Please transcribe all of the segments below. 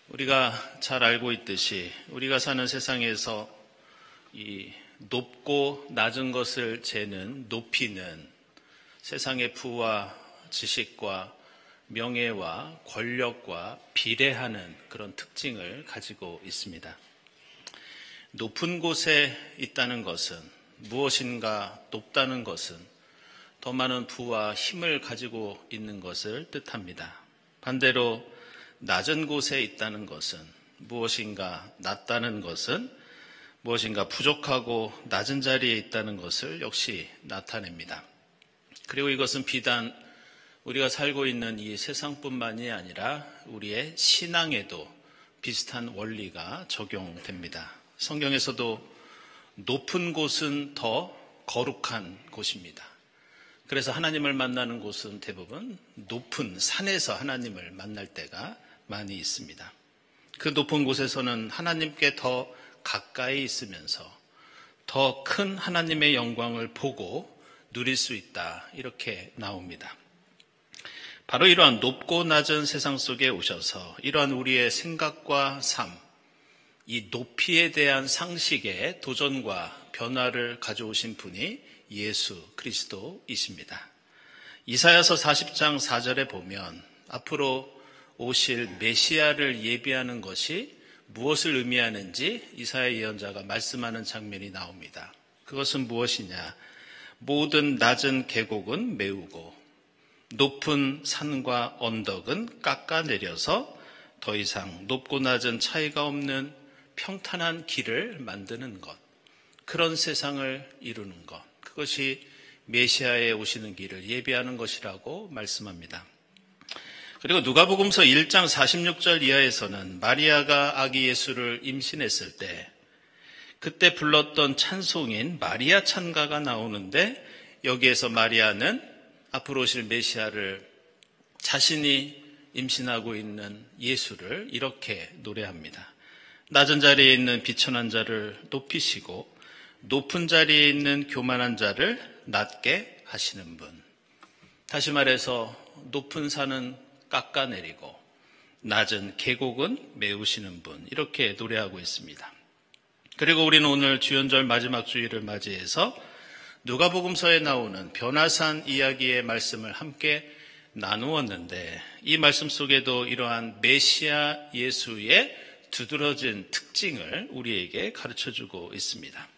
우리가 잘 알고 있듯이 우리가 사는 세상에서 이 높고 낮은 것을 재는 높이는 세상의 부와 지식과 명예와 권력과 비례하는 그런 특징을 가지고 있습니다. 높은 곳에 있다는 것은 무엇인가 높다는 것은 더 많은 부와 힘을 가지고 있는 것을 뜻합니다. 반대로 낮은 곳에 있다는 것은 무엇인가 낮다는 것은 무엇인가 부족하고 낮은 자리에 있다는 것을 역시 나타냅니다. 그리고 이것은 비단 우리가 살고 있는 이 세상뿐만이 아니라 우리의 신앙에도 비슷한 원리가 적용됩니다. 성경에서도 높은 곳은 더 거룩한 곳입니다. 그래서 하나님을 만나는 곳은 대부분 높은 산에서 하나님을 만날 때가 많이 있습니다. 그 높은 곳에서는 하나님께 더 가까이 있으면서 더 큰 하나님의 영광을 보고 누릴 수 있다, 이렇게 나옵니다. 바로 이러한 높고 낮은 세상 속에 오셔서 이러한 우리의 생각과 삶, 이 높이에 대한 상식의 도전과 변화를 가져오신 분이 예수 그리스도이십니다. 이사야서 40장 4절에 보면 앞으로 오실 메시아를 예비하는 것이 무엇을 의미하는지 이사야 예언자가 말씀하는 장면이 나옵니다. 그것은 무엇이냐? 모든 낮은 계곡은 메우고 높은 산과 언덕은 깎아내려서 더 이상 높고 낮은 차이가 없는 평탄한 길을 만드는 것, 그런 세상을 이루는 것, 그것이 메시아에 오시는 길을 예비하는 것이라고 말씀합니다. 그리고 누가복음서 1장 46절 이하에서는 마리아가 아기 예수를 임신했을 때 그때 불렀던 찬송인 마리아 찬가가 나오는데, 여기에서 마리아는 앞으로 오실 메시아를 자신이 임신하고 있는 예수를 이렇게 노래합니다. 낮은 자리에 있는 비천한 자를 높이시고 높은 자리에 있는 교만한 자를 낮게 하시는 분. 다시 말해서 높은 산은 깎아내리고 낮은 계곡은 메우시는 분, 이렇게 노래하고 있습니다. 그리고 우리는 오늘 주연절 마지막 주일을 맞이해서 누가복음서에 나오는 변화산 이야기의 말씀을 함께 나누었는데, 이 말씀 속에도 이러한 메시아 예수의 두드러진 특징을 우리에게 가르쳐주고 있습니다.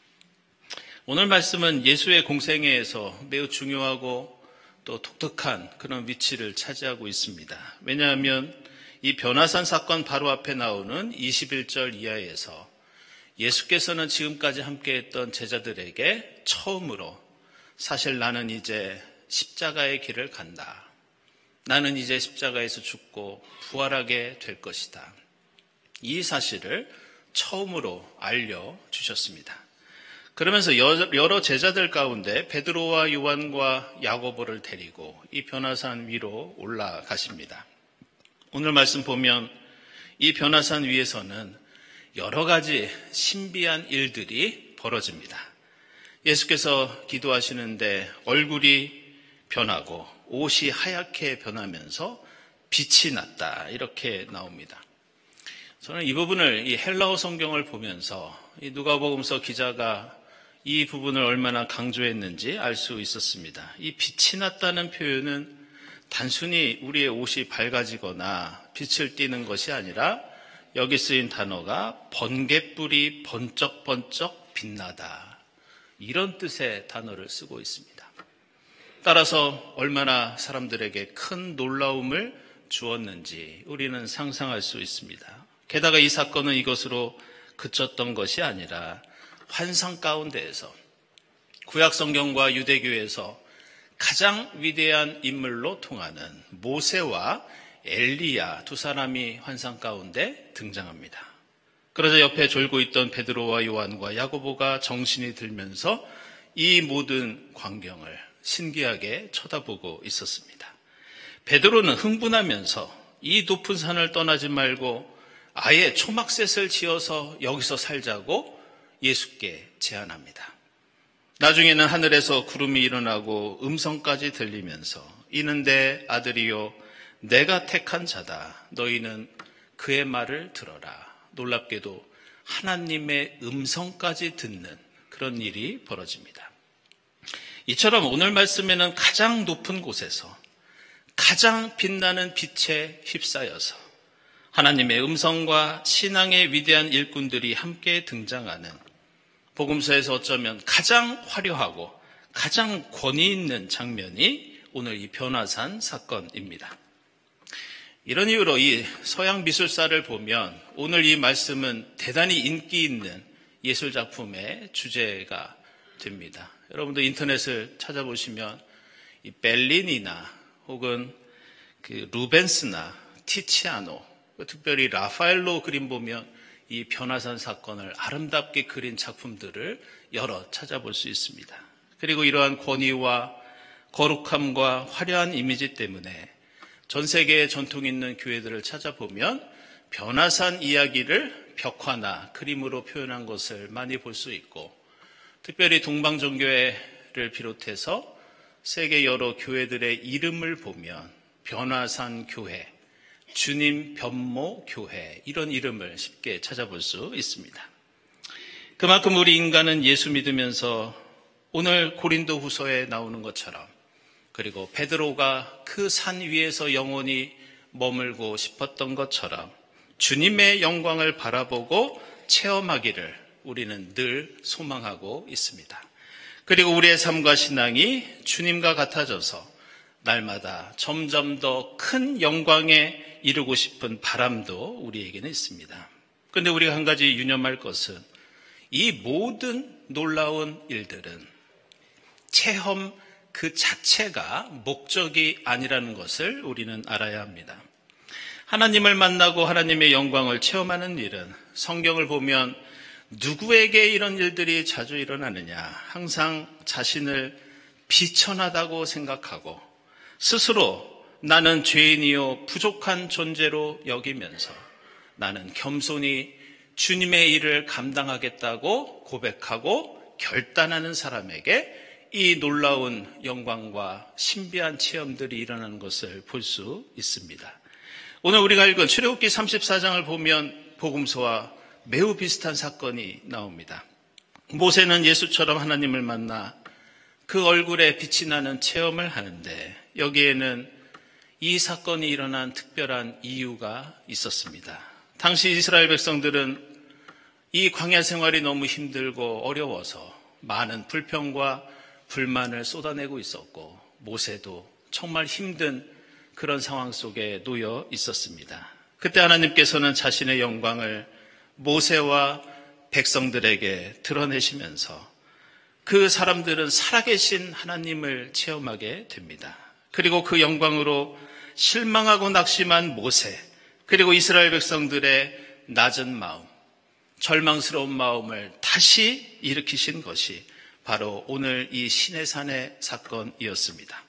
오늘 말씀은 예수의 공생애에서 매우 중요하고 또 독특한 그런 위치를 차지하고 있습니다. 왜냐하면 이 변화산 사건 바로 앞에 나오는 21절 이하에서 예수께서는 지금까지 함께했던 제자들에게 처음으로 사실 나는 이제 십자가의 길을 간다. 나는 이제 십자가에서 죽고 부활하게 될 것이다. 이 사실을 처음으로 알려주셨습니다. 그러면서 여러 제자들 가운데 베드로와 요한과 야고보를 데리고 이 변화산 위로 올라가십니다. 오늘 말씀 보면 이 변화산 위에서는 여러 가지 신비한 일들이 벌어집니다. 예수께서 기도하시는데 얼굴이 변하고 옷이 하얗게 변하면서 빛이 났다, 이렇게 나옵니다. 저는 이 부분을, 이 헬라어 성경을 보면서 이 누가복음서 기자가 이 부분을 얼마나 강조했는지 알 수 있었습니다. 이 빛이 났다는 표현은 단순히 우리의 옷이 밝아지거나 빛을 띠는 것이 아니라 여기 쓰인 단어가 번갯불이 번쩍번쩍 빛나다, 이런 뜻의 단어를 쓰고 있습니다. 따라서 얼마나 사람들에게 큰 놀라움을 주었는지 우리는 상상할 수 있습니다. 게다가 이 사건은 이것으로 그쳤던 것이 아니라 환상 가운데에서 구약 성경과 유대교에서 가장 위대한 인물로 통하는 모세와 엘리야 두 사람이 환상 가운데 등장합니다. 그러자 옆에 졸고 있던 베드로와 요한과 야고보가 정신이 들면서 이 모든 광경을 신기하게 쳐다보고 있었습니다. 베드로는 흥분하면서 이 높은 산을 떠나지 말고 아예 초막셋을 지어서 여기서 살자고 예수께 제안합니다. 나중에는 하늘에서 구름이 일어나고 음성까지 들리면서 이는 내 아들이요 내가 택한 자다. 너희는 그의 말을 들어라. 놀랍게도 하나님의 음성까지 듣는 그런 일이 벌어집니다. 이처럼 오늘 말씀에는 가장 높은 곳에서 가장 빛나는 빛에 휩싸여서 하나님의 음성과 신앙의 위대한 일꾼들이 함께 등장하는 복음서에서 어쩌면 가장 화려하고 가장 권위 있는 장면이 오늘 이 변화산 사건입니다. 이런 이유로 이 서양 미술사를 보면 오늘 이 말씀은 대단히 인기 있는 예술작품의 주제가 됩니다. 여러분도 인터넷을 찾아보시면 이 벨린이나 혹은 그 루벤스나 티치아노, 특별히 라파엘로 그림 보면 이 변화산 사건을 아름답게 그린 작품들을 여러 찾아볼 수 있습니다. 그리고 이러한 권위와 거룩함과 화려한 이미지 때문에 전 세계에 전통 있는 교회들을 찾아보면 변화산 이야기를 벽화나 그림으로 표현한 것을 많이 볼 수 있고, 특별히 동방정교회를 비롯해서 세계 여러 교회들의 이름을 보면 변화산 교회, 주님 변모 교회, 이런 이름을 쉽게 찾아볼 수 있습니다. 그만큼 우리 인간은 예수 믿으면서 오늘 고린도 후서에 나오는 것처럼, 그리고 베드로가 그 산 위에서 영원히 머물고 싶었던 것처럼 주님의 영광을 바라보고 체험하기를 우리는 늘 소망하고 있습니다. 그리고 우리의 삶과 신앙이 주님과 같아져서 날마다 점점 더 큰 영광에 이르고 싶은 바람도 우리에게는 있습니다. 그런데 우리가 한 가지 유념할 것은 이 모든 놀라운 일들은 체험 그 자체가 목적이 아니라는 것을 우리는 알아야 합니다. 하나님을 만나고 하나님의 영광을 체험하는 일은 성경을 보면 누구에게 이런 일들이 자주 일어나느냐, 항상 자신을 비천하다고 생각하고 스스로 나는 죄인이요 부족한 존재로 여기면서 나는 겸손히 주님의 일을 감당하겠다고 고백하고 결단하는 사람에게 이 놀라운 영광과 신비한 체험들이 일어나는 것을 볼 수 있습니다. 오늘 우리가 읽은 출애굽기 34장을 보면 복음서와 매우 비슷한 사건이 나옵니다. 모세는 예수처럼 하나님을 만나 그 얼굴에 빛이 나는 체험을 하는데, 여기에는 이 사건이 일어난 특별한 이유가 있었습니다. 당시 이스라엘 백성들은 이 광야 생활이 너무 힘들고 어려워서 많은 불평과 불만을 쏟아내고 있었고, 모세도 정말 힘든 그런 상황 속에 놓여 있었습니다. 그때 하나님께서는 자신의 영광을 모세와 백성들에게 드러내시면서 그 사람들은 살아계신 하나님을 체험하게 됩니다. 그리고 그 영광으로 실망하고 낙심한 모세, 그리고 이스라엘 백성들의 낮은 마음, 절망스러운 마음을 다시 일으키신 것이 바로 오늘 이 시내산의 사건이었습니다.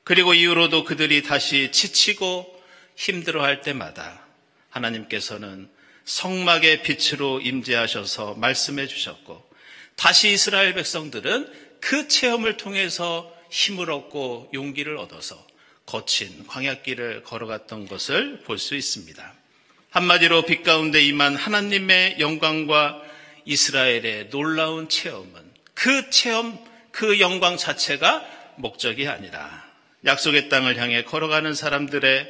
그리고 이후로도 그들이 다시 지치고 힘들어할 때마다 하나님께서는 성막의 빛으로 임재하셔서 말씀해 주셨고, 다시 이스라엘 백성들은 그 체험을 통해서 힘을 얻고 용기를 얻어서 거친 광야길을 걸어갔던 것을 볼 수 있습니다. 한마디로 빛 가운데 임한 하나님의 영광과 이스라엘의 놀라운 체험은 그 체험, 그 영광 자체가 목적이 아니라 약속의 땅을 향해 걸어가는 사람들의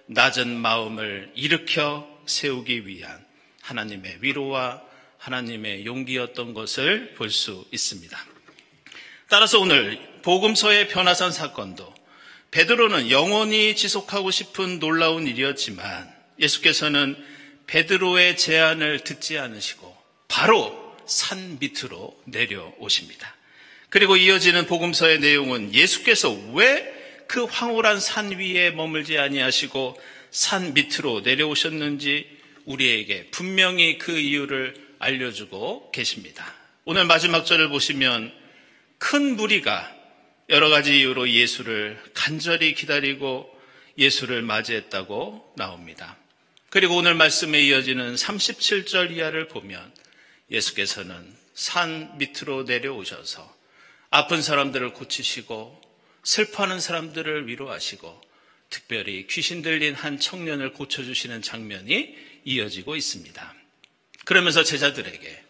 낮은 마음을 일으켜 세우기 위한 하나님의 위로와 하나님의 용기였던 것을 볼 수 있습니다. 따라서 오늘 복음서의 변화산 사건도 베드로는 영원히 지속하고 싶은 놀라운 일이었지만, 예수께서는 베드로의 제안을 듣지 않으시고 바로 산 밑으로 내려오십니다. 그리고 이어지는 복음서의 내용은 예수께서 왜 그 황홀한 산 위에 머물지 아니하시고 산 밑으로 내려오셨는지 우리에게 분명히 그 이유를 알려주고 계십니다. 오늘 마지막 절을 보시면 큰 무리가 여러 가지 이유로 예수를 간절히 기다리고 예수를 맞이했다고 나옵니다. 그리고 오늘 말씀에 이어지는 37절 이하를 보면 예수께서는 산 밑으로 내려오셔서 아픈 사람들을 고치시고 슬퍼하는 사람들을 위로하시고 특별히 귀신 들린 한 청년을 고쳐주시는 장면이 이어지고 있습니다. 그러면서 제자들에게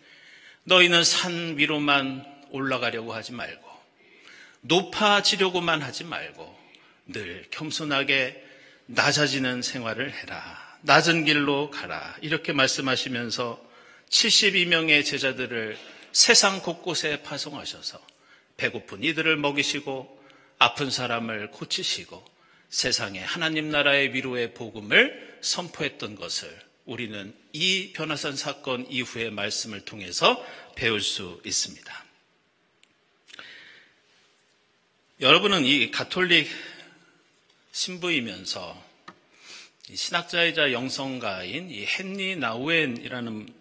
너희는 산 위로만 올라가려고 하지 말고 높아지려고만 하지 말고 늘 겸손하게 낮아지는 생활을 해라. 낮은 길로 가라. 이렇게 말씀하시면서 72명의 제자들을 세상 곳곳에 파송하셔서 배고픈 이들을 먹이시고 아픈 사람을 고치시고 세상에 하나님 나라의 위로의 복음을 선포했던 것을 우리는 이 변화산 사건 이후의 말씀을 통해서 배울 수 있습니다. 여러분은 이 가톨릭 신부이면서 신학자이자 영성가인 이 헨리 나우엔이라는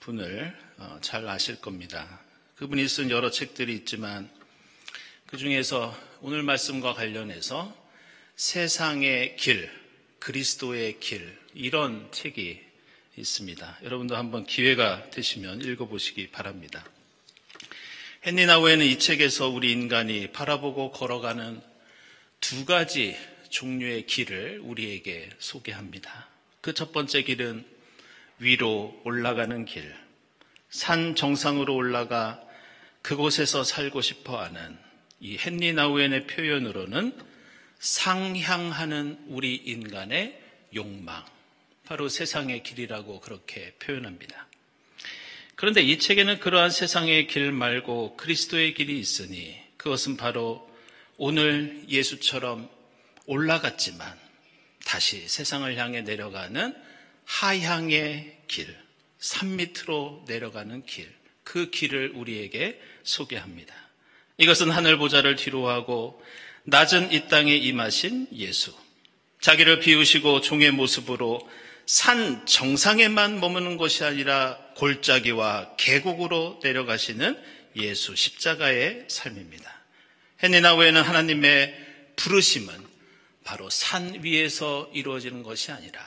분을 잘 아실 겁니다. 그분이 쓴 여러 책들이 있지만 그 중에서 오늘 말씀과 관련해서 세상의 길, 그리스도의 길 이런 책이 있습니다. 여러분도 한번 기회가 되시면 읽어보시기 바랍니다. 헨리 나우엔은 이 책에서 우리 인간이 바라보고 걸어가는 두 가지 종류의 길을 우리에게 소개합니다. 그 첫 번째 길은 위로 올라가는 길, 산 정상으로 올라가 그곳에서 살고 싶어하는 이 헨리 나우엔의 표현으로는 상향하는 우리 인간의 욕망, 바로 세상의 길이라고 그렇게 표현합니다. 그런데 이 책에는 그러한 세상의 길 말고 그리스도의 길이 있으니 그것은 바로 오늘 예수처럼 올라갔지만 다시 세상을 향해 내려가는 하향의 길, 산 밑으로 내려가는 길, 그 길을 우리에게 소개합니다. 이것은 하늘 보좌를 뒤로하고 낮은 이 땅에 임하신 예수, 자기를 비우시고 종의 모습으로 산 정상에만 머무는 것이 아니라 골짜기와 계곡으로 내려가시는 예수 십자가의 삶입니다. 헨리 나우엔은 하나님의 부르심은 바로 산 위에서 이루어지는 것이 아니라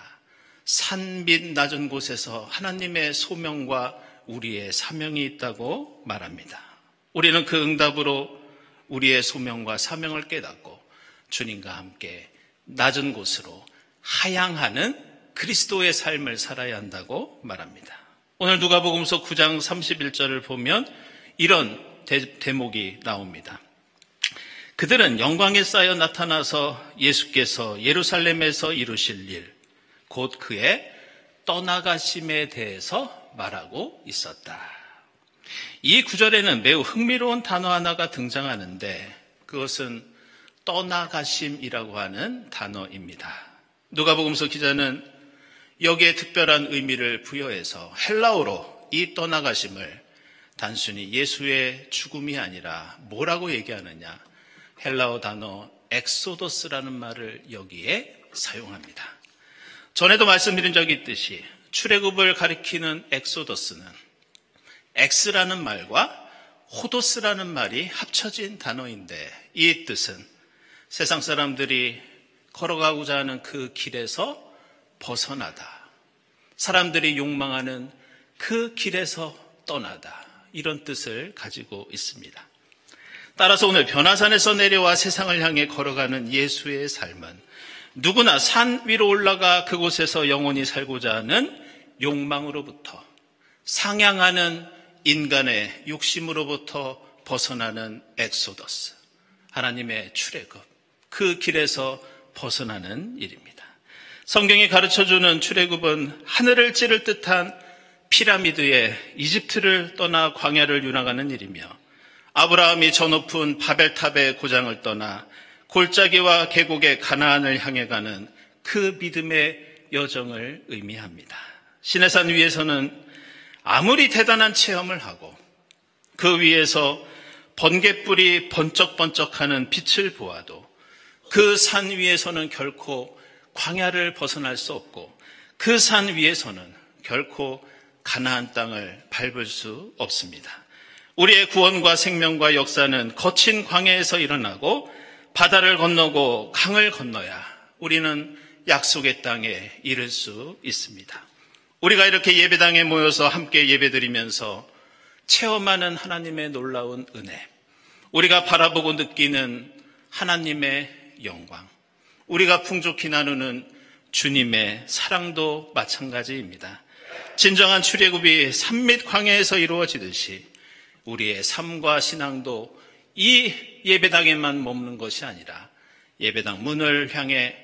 산 밑 낮은 곳에서 하나님의 소명과 우리의 사명이 있다고 말합니다. 우리는 그 응답으로 우리의 소명과 사명을 깨닫고 주님과 함께 낮은 곳으로 하향하는 그리스도의 삶을 살아야 한다고 말합니다. 오늘 누가복음서 9장 31절을 보면 이런 대목이 나옵니다. 그들은 영광에 쌓여 나타나서 예수께서 예루살렘에서 이루실 일, 곧 그의 떠나가심에 대해서 말하고 있었다. 이 구절에는 매우 흥미로운 단어 하나가 등장하는데 그것은 떠나가심이라고 하는 단어입니다. 누가복음서 기자는 여기에 특별한 의미를 부여해서 헬라어로 이 떠나가심을 단순히 예수의 죽음이 아니라 뭐라고 얘기하느냐, 헬라어 단어 엑소더스라는 말을 여기에 사용합니다. 전에도 말씀드린 적이 있듯이 출애굽을 가리키는 엑소더스는 엑스라는 말과 호도스라는 말이 합쳐진 단어인데 이 뜻은 세상 사람들이 걸어가고자 하는 그 길에서 벗어나다, 사람들이 욕망하는 그 길에서 떠나다, 이런 뜻을 가지고 있습니다. 따라서 오늘 변화산에서 내려와 세상을 향해 걸어가는 예수의 삶은 누구나 산 위로 올라가 그곳에서 영원히 살고자 하는 욕망으로부터, 상향하는 인간의 욕심으로부터 벗어나는 엑소더스, 하나님의 출애굽, 그 길에서 벗어나는 일입니다. 성경이 가르쳐주는 출애굽은 하늘을 찌를 듯한 피라미드에 이집트를 떠나 광야를 유랑하는 일이며 아브라함이 저 높은 바벨탑의 고장을 떠나 골짜기와 계곡의 가나안을 향해 가는 그 믿음의 여정을 의미합니다. 시내산 위에서는 아무리 대단한 체험을 하고 그 위에서 번갯불이 번쩍번쩍하는 빛을 보아도 그 산 위에서는 결코 광야를 벗어날 수 없고 그 산 위에서는 결코 가나안 땅을 밟을 수 없습니다. 우리의 구원과 생명과 역사는 거친 광야에서 일어나고 바다를 건너고 강을 건너야 우리는 약속의 땅에 이를 수 있습니다. 우리가 이렇게 예배당에 모여서 함께 예배드리면서 체험하는 하나님의 놀라운 은혜, 우리가 바라보고 느끼는 하나님의 영광, 우리가 풍족히 나누는 주님의 사랑도 마찬가지입니다. 진정한 출애굽이 산밑 광야에서 이루어지듯이 우리의 삶과 신앙도 이 예배당에만 머무는 것이 아니라 예배당 문을 향해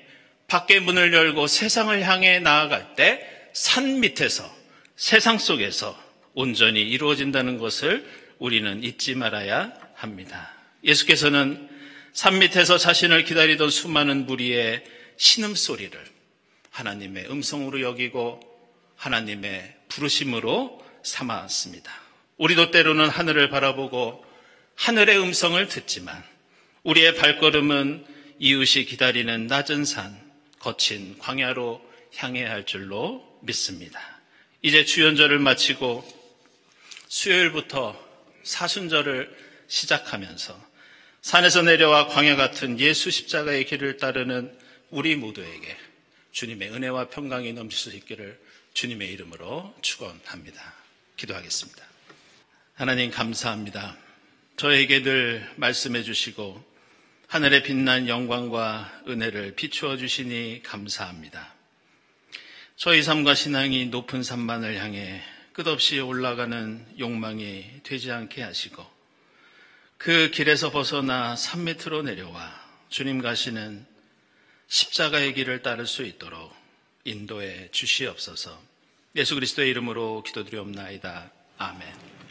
밖에 문을 열고 세상을 향해 나아갈 때 산 밑에서 세상 속에서 온전히 이루어진다는 것을 우리는 잊지 말아야 합니다. 예수께서는 산 밑에서 자신을 기다리던 수많은 무리의 신음소리를 하나님의 음성으로 여기고 하나님의 부르심으로 삼았습니다. 우리도 때로는 하늘을 바라보고 하늘의 음성을 듣지만 우리의 발걸음은 이웃이 기다리는 낮은 산, 거친 광야로 향해야 할 줄로 믿습니다. 이제 주연절을 마치고 수요일부터 사순절을 시작하면서 산에서 내려와 광야 같은 예수 십자가의 길을 따르는 우리 모두에게 주님의 은혜와 평강이 넘칠 수 있기를 주님의 이름으로 축원합니다. 기도하겠습니다. 하나님 감사합니다. 저에게 늘 말씀해 주시고 하늘에 빛난 영광과 은혜를 비추어 주시니 감사합니다. 저희 삶과 신앙이 높은 산만을 향해 끝없이 올라가는 욕망이 되지 않게 하시고 그 길에서 벗어나 산 밑으로 내려와 주님 가시는 십자가의 길을 따를 수 있도록 인도해 주시옵소서. 예수 그리스도의 이름으로 기도드리옵나이다. 아멘.